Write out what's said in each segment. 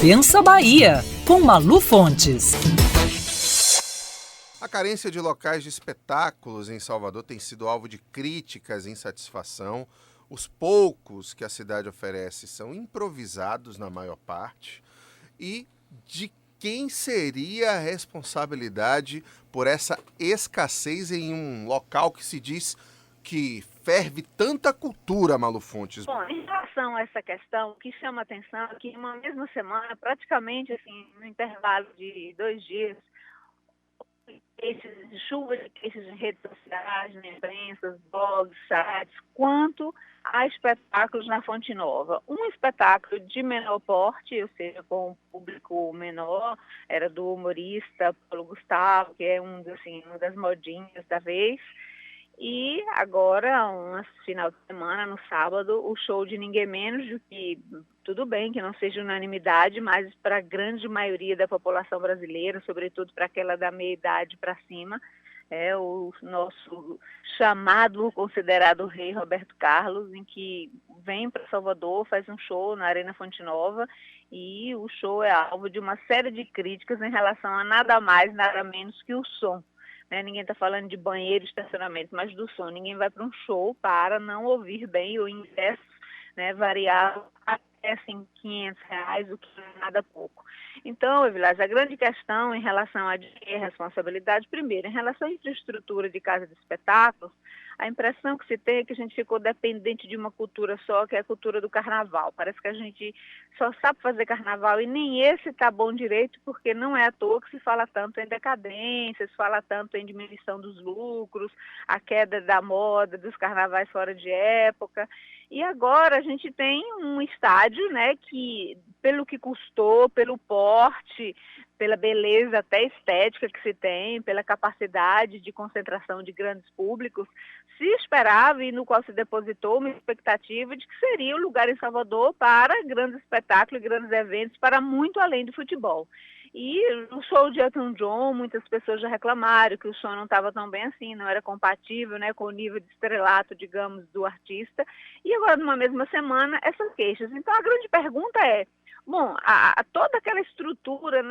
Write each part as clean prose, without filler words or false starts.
Pensa Bahia, com Malu Fontes. A carência de locais de espetáculos em Salvador tem sido alvo de críticas e insatisfação. Os poucos que a cidade oferece são improvisados na maior parte. E de quem seria a responsabilidade por essa escassez em um local que se diz que ferve tanta cultura, Malu Fontes? Bom, em relação a essa questão, o que chama atenção é que em uma mesma semana, praticamente assim, no intervalo de 2 dias, chuvas de queixas em redes sociais, na imprensa, blogs, sites, quanto a espetáculos na Fonte Nova. Um espetáculo de menor porte, ou seja, com um público menor, era do humorista Paulo Gustavo, que é uma das modinhas da vez. E agora, um final de semana, no sábado, o show de ninguém menos do que, tudo bem que não seja unanimidade, mas para a grande maioria da população brasileira, sobretudo para aquela da meia-idade para cima, é o nosso chamado, considerado rei Roberto Carlos, em que vem para Salvador, faz um show na Arena Fonte Nova, e o show é alvo de uma série de críticas em relação a nada mais, nada menos que o som. Ninguém está falando de banheiro, estacionamento, mas do som. Ninguém vai para um show para não ouvir bem o ingresso, variar até assim, R$500, o que não é nada pouco. Então, Evilás, a grande questão em relação à responsabilidade, primeiro, em relação à infraestrutura de casa de espetáculos, a impressão que se tem é que a gente ficou dependente de uma cultura só, que é a cultura do carnaval. Parece que a gente só sabe fazer carnaval e nem esse está bom direito, porque não é à toa que se fala tanto em decadência, se fala tanto em diminuição dos lucros, a queda da moda, dos carnavais fora de época. E agora a gente tem um estádio, que pelo que custou, pelo porte, pela beleza até estética que se tem, pela capacidade de concentração de grandes públicos, se esperava e no qual se depositou uma expectativa de que seria o lugar em Salvador para grandes espetáculos e grandes eventos, para muito além do futebol. E no show de Elton John, muitas pessoas já reclamaram que o som não estava tão bem assim, não era compatível, com o nível de estrelato, digamos, do artista. E agora, numa mesma semana, essas queixas. Então, a grande pergunta é, bom, toda aquela estrutura,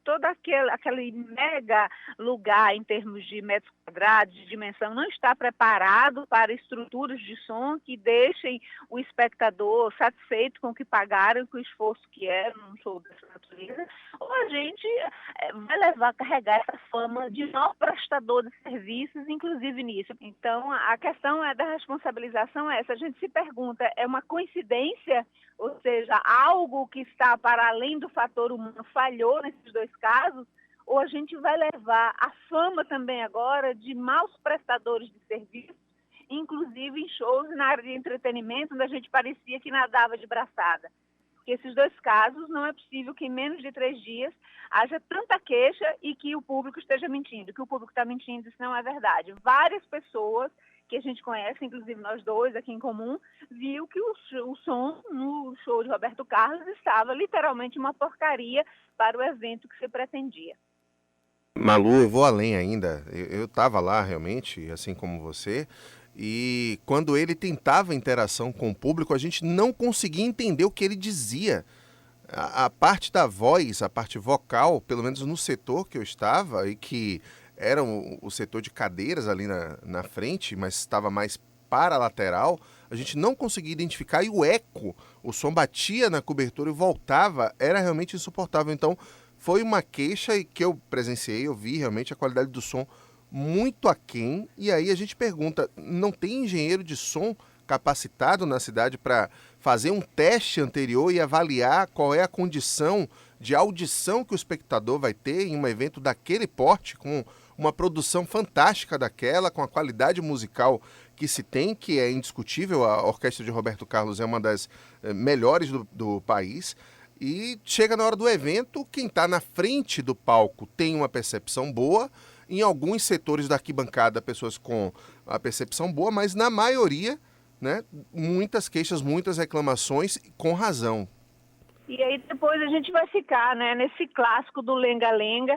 todo aquele mega lugar em termos de metros quadrados, de dimensão, não está preparado para estruturas de som que deixem o espectador satisfeito com o que pagaram, com o esforço que é num show dessa natureza, ou a gente vai levar a carregar essa fama de mau prestador de serviços, inclusive nisso. Então, a questão da responsabilização é essa. A gente se pergunta, é uma coincidência, ou seja, algo que está para além do fator humano falhou nesses 2 casos, ou a gente vai levar a fama também agora de maus prestadores de serviços, inclusive em shows na área de entretenimento, onde a gente parecia que nadava de braçada. Porque esses 2 casos, não é possível que em menos de 3 dias haja tanta queixa e que o público esteja mentindo. Que o público está mentindo, isso não é verdade. Várias pessoas que a gente conhece, inclusive nós 2 aqui em comum, viu que o som no show de Roberto Carlos estava literalmente uma porcaria para o evento que se pretendia. Malu, eu vou além ainda. Eu estava lá realmente, assim como você, e quando ele tentava interação com o público, a gente não conseguia entender o que ele dizia. A parte da voz, a parte vocal, pelo menos no setor que eu estava, e que era o setor de cadeiras ali na frente, mas estava mais para a lateral, a gente não conseguia identificar, e o eco, o som batia na cobertura e voltava, era realmente insuportável. Então, foi uma queixa que eu presenciei, eu vi realmente a qualidade do som muito aquém, e aí a gente pergunta, não tem engenheiro de som capacitado na cidade para fazer um teste anterior e avaliar qual é a condição de audição que o espectador vai ter em um evento daquele porte, com uma produção fantástica daquela, com a qualidade musical que se tem, que é indiscutível. A orquestra de Roberto Carlos é uma das melhores do país. E chega na hora do evento, quem está na frente do palco tem uma percepção boa, em alguns setores da arquibancada pessoas com a percepção boa, mas na maioria, muitas queixas, muitas reclamações, com razão. E aí depois a gente vai ficar, nesse clássico do lenga-lenga.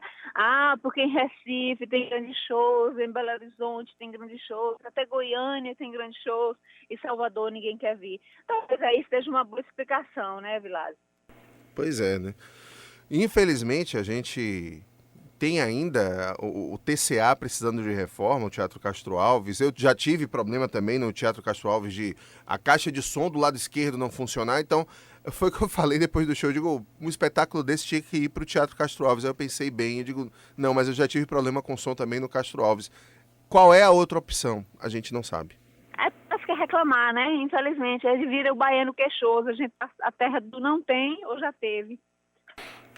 Porque em Recife tem grandes shows, em Belo Horizonte tem grandes shows, até Goiânia tem grandes shows, e Salvador ninguém quer vir. Talvez aí esteja uma boa explicação, Vilásio? Pois é, né? Infelizmente, a gente tem ainda o TCA precisando de reforma, o Teatro Castro Alves. Eu já tive problema também no Teatro Castro Alves de a caixa de som do lado esquerdo não funcionar. Então, foi o que eu falei depois do show. Eu digo, um espetáculo desse tinha que ir para o Teatro Castro Alves. Aí eu pensei bem, eu digo, não, mas eu já tive problema com som também no Castro Alves. Qual é a outra opção? A gente não sabe. Parece que é reclamar, né? Infelizmente, aí vira o baiano queixoso. A terra do não tem ou já teve.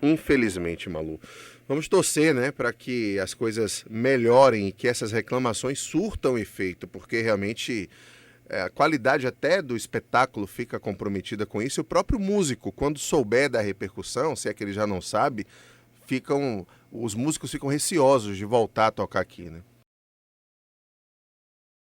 Infelizmente, Malu. Vamos torcer, né, para que as coisas melhorem e que essas reclamações surtam efeito, porque realmente a qualidade até do espetáculo fica comprometida com isso. E o próprio músico, quando souber da repercussão, se é que ele já não sabe, os músicos ficam receosos de voltar a tocar aqui, né?